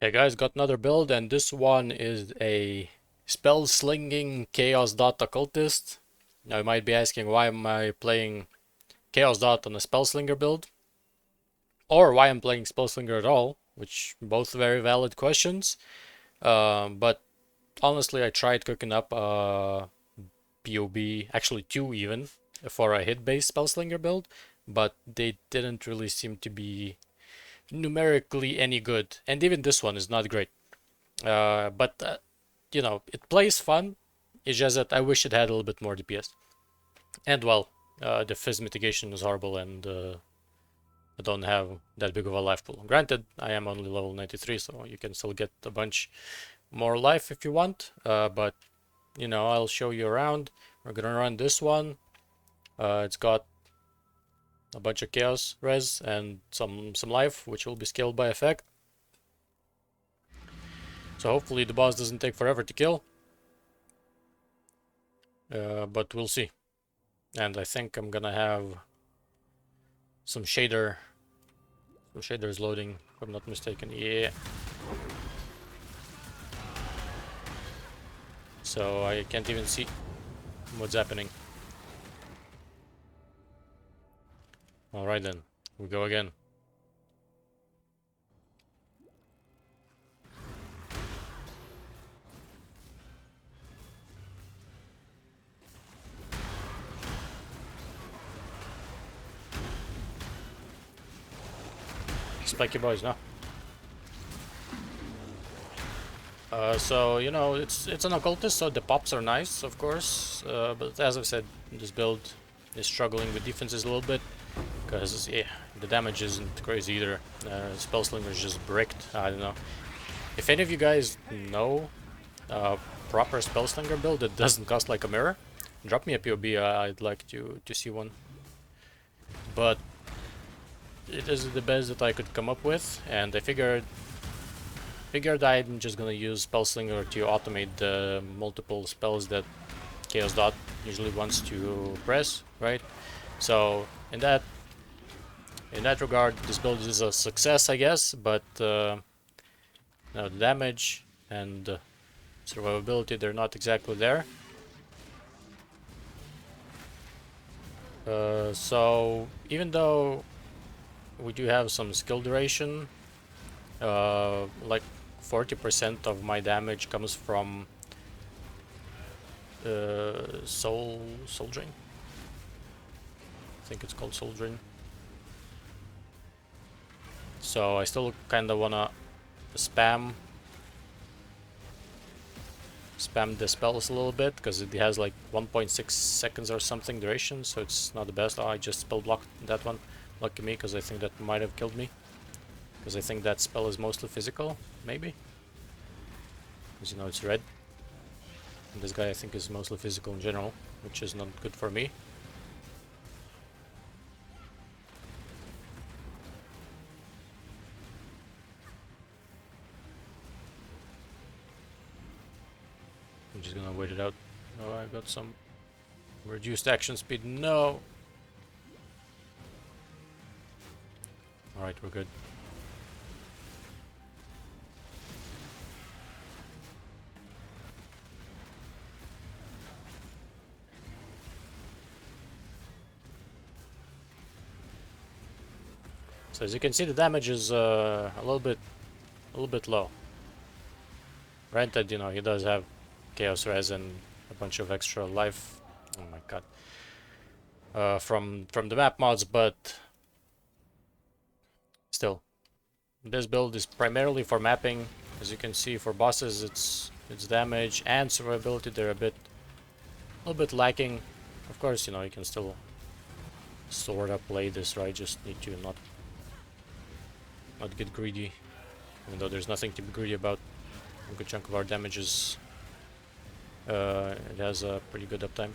Hey guys, got another build, and this one is a Spellslinging Chaos Dot Occultist. Now you might be asking, why am I playing Chaos Dot on a Spellslinger build? Or why I'm playing Spellslinger at all, which both very valid questions. But honestly, I tried cooking up a POB, actually two even, for a hit-based Spellslinger build, but they didn't really seem to be numerically any good. And even this one is not great. But you know, it plays fun. It's just that I wish it had a little bit more DPS. And well, the fizz mitigation is horrible, and I don't have that big of a life pool. Granted, I am only level 93, so you can still get a bunch more life if you want. But you know, I'll show you around. We're gonna run this one. It's got a bunch of chaos res and some life, which will be scaled by effect. So hopefully the boss doesn't take forever to kill. But we'll see. And I think I'm gonna have some shaders loading, if I'm not mistaken. Yeah. So I can't even see what's happening. Alright then, we go again. Spiky boys, no? So you know, it's an occultist, so the pops are nice, of course. But as I've said, this build is struggling with defenses a little bit, because yeah, the damage isn't crazy either. Spellslinger is just bricked. I don't know. If any of you guys know proper Spellslinger build that doesn't cost like a mirror, drop me a POB. I'd like to see one. But it is the best that I could come up with, and I figured I'm just gonna use Spellslinger to automate the multiple spells that Chaos Dot usually wants to press, right? So in that regard, this build is a success, I guess. But now the damage and survivability, they're not exactly there. So even though we do have some skill duration, like 40% of my damage comes from soul drain. I think it's called soul drain. So I still kind of wanna spam the spells a little bit, because it has like 1.6 seconds or something duration, so it's not the best. Oh, I just spell blocked that one. Lucky me, because I think that might have killed me. Because I think that spell is mostly physical, maybe. Because you know it's red. And this guy I think is mostly physical in general, which is not good for me. I'm just gonna wait it out. Oh, I got some reduced action speed. No! Alright, we're good. So as you can see, the damage is a little bit low. Granted, you know, he does have chaos res and a bunch of extra life. Oh my god. From the map mods, but still, this build is primarily for mapping. As you can see, for bosses, its damage and survivability, they're a little bit lacking. Of course, you know, you can still sort of play this, right? Just need to not get greedy, even though there's nothing to be greedy about. A good chunk of our damages, it has a pretty good uptime.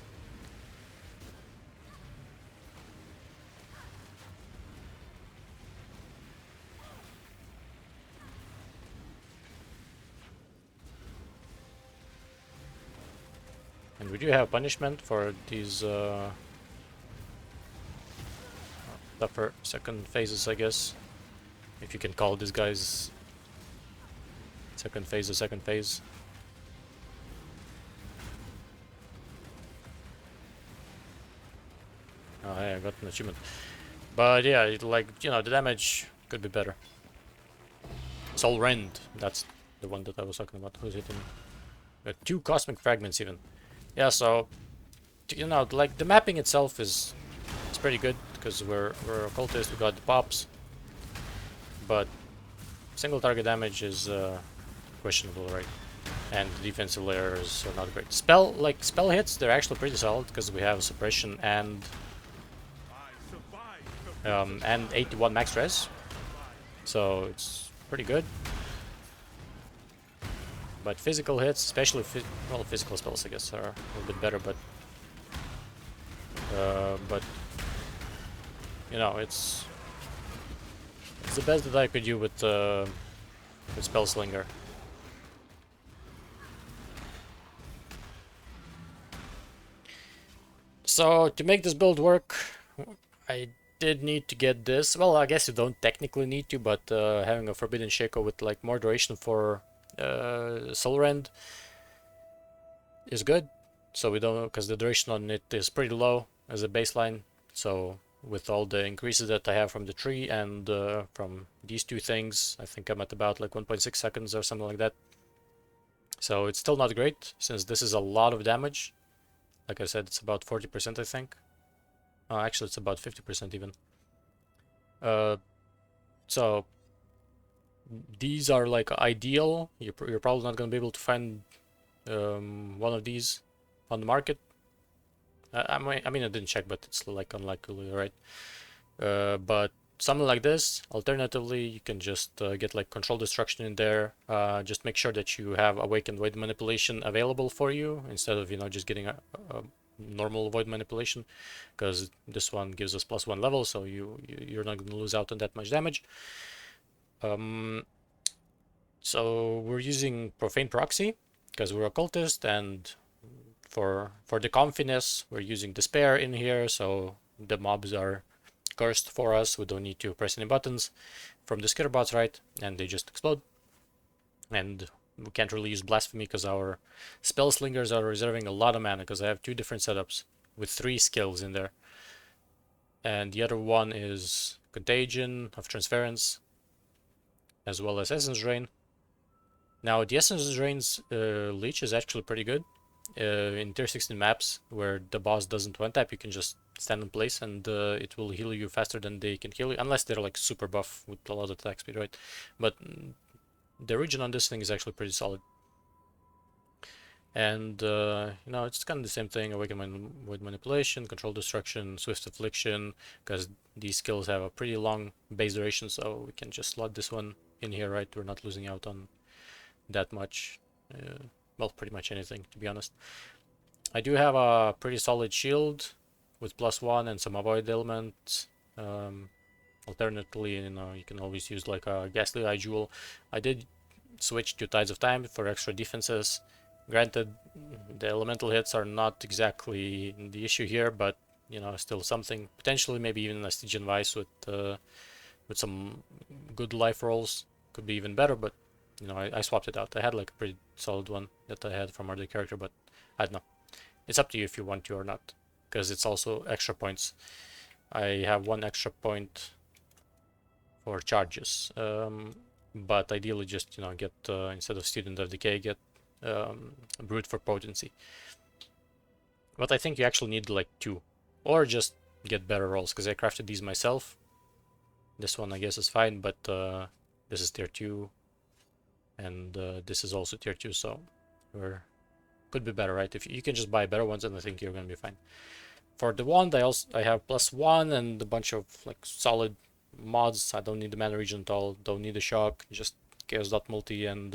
And we do have punishment for these upper second phases, I guess, if you can call these guys Second phase, the second phase. Oh, hey, I got an achievement. But yeah, like, you know, the damage could be better. Soul Rend, that's the one that I was talking about. Who's hitting? 2 cosmic fragments even. Yeah, so, you know, like, the mapping itself is pretty good, because we're occultists, we got the pops. But single target damage is questionable, right? And the defensive layers are not great. Spell hits, they're actually pretty solid, because we have suppression and 81 max res, so it's pretty good. But physical hits, especially well, physical spells, I guess, are a little bit better. But you know, it's the best that I could do with Spellslinger. So to make this build work, I did need to get this. Well, I guess you don't technically need to, but having a Forbidden Shaco with like more duration for Soul Rend is good. So we don't, because the duration on it is pretty low as a baseline. So with all the increases that I have from the tree and from these two things, I think I'm at about like 1.6 seconds or something like that. So it's still not great, since this is a lot of damage. Like I said, it's about 40%, I think. Actually, it's about 50% even. So these are like ideal. You're probably not going to be able to find one of these on the market. I mean, I didn't check, but it's like unlikely, right? But something like this. Alternatively, you can just get like control destruction in there. Just make sure that you have awakened void manipulation available for you, instead of, you know, just getting a normal void manipulation, because this one gives us +1 level, so you're not going to lose out on that much damage. So we're using Profane Proxy because we're occultist, and for the confiness we're using Despair in here, so the mobs are cursed for us. We don't need to press any buttons from the skitterbots, right? And they just explode. And we can't really use Blasphemy because our Spellslingers are reserving a lot of mana, because I have 2 different setups with 3 skills in there. And the other one is Contagion of Transference, as well as Essence Drain. Now, the Essence Drain's leech is actually pretty good. In tier 16 maps where the boss doesn't one tap, you can just stand in place and it will heal you faster than they can heal you, unless they're like super buff with a lot of attack speed, right? But the regen on this thing is actually pretty solid. And you know, it's kind of the same thing: Awaken Void Manipulation, Control Destruction, Swift Affliction, because these skills have a pretty long base duration, so we can just slot this one in here, right? We're not losing out on that much. Well, pretty much anything, to be honest. I do have a pretty solid shield with +1 and some avoid elements. Alternatively, you know, you can always use like a Ghastly Eye Jewel. I did switch to Tides of Time for extra defenses. Granted, the elemental hits are not exactly the issue here, but you know, still something. Potentially, maybe even a Stygian Vice with some good life rolls could be even better. But you know, I swapped it out. I had like a pretty solid one that I had from other character, but I don't know. It's up to you if you want to or not, because it's also extra points. I have 1 extra point for charges, but ideally just, you know, get instead of Student of Decay, get Brute for potency. But I think you actually need like 2, or just get better rolls, because I crafted these myself. This one I guess is fine, but this is tier 2, and this is also tier 2, so could be better, right? If you can just buy better ones, and I think you're gonna be fine. For the wand, I have +1 and a bunch of like solid mods. I don't need the mana regen at all. Don't need the shock. Just chaos.multi and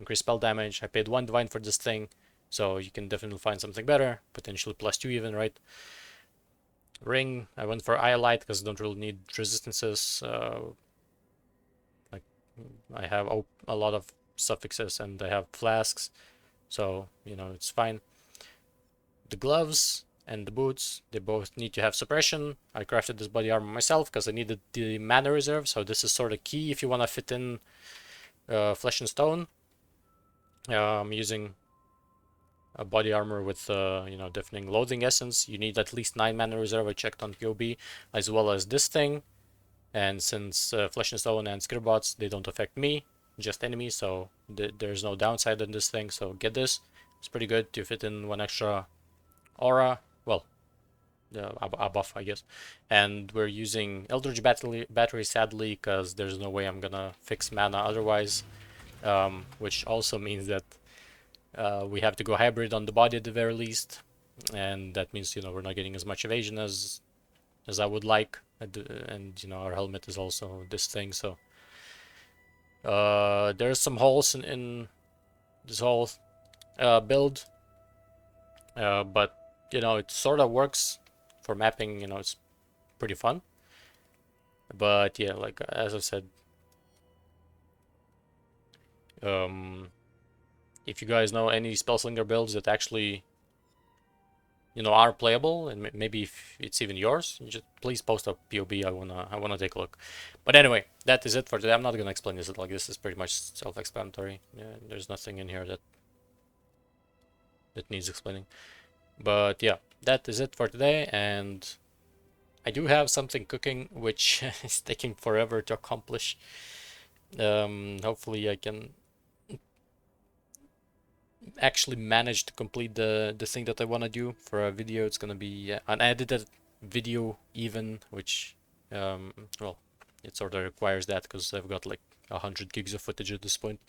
increase spell damage. I paid 1 divine for this thing, so you can definitely find something better. Potentially +2 even, right? Ring, I went for Eye Light because I don't really need resistances. Like I have a lot of suffixes and I have flasks, so you know, it's fine. The gloves and the boots, they both need to have suppression. I crafted this body armor myself because I needed the mana reserve, so this is sort of key if you want to fit in Flesh and Stone. I'm using a body armor with deafening loathing essence. You need at least 9 mana reserve. I checked on POB, as well as this thing. And since Flesh and Stone and Skirbots, they don't affect me, just enemies, so there's no downside in this thing. So get this. It's pretty good to fit in one extra aura. Well, a buff, I guess. And we're using Eldritch Battery sadly, because there's no way I'm gonna fix mana otherwise. Which also means that we have to go hybrid on the body at the very least, and that means we're not getting as much evasion as I would like, and our helmet is also this thing. So there's some holes in this whole build, but it sort of works for mapping. It's pretty fun. But yeah, like as I said, if you guys know any Spellslinger builds that actually are playable, and maybe if it's even yours, just please post a POB. I wanna take a look. But anyway, that is it for today. I'm not gonna explain this. Like, this is pretty much self-explanatory. Yeah, there's nothing in here that needs explaining. But yeah, that is it for today, and I do have something cooking which is taking forever to accomplish. Hopefully I can actually manage to complete the thing that I want to do for a video. It's gonna be an edited video even, which well, it sort of requires that because I've got like 100 gigs of footage at this point.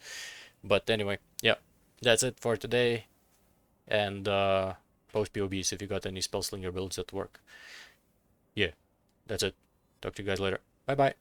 But anyway, yeah, that's it for today, and post POBs if you got any Spellslinger builds that work. Yeah, that's it. Talk to you guys later. Bye bye.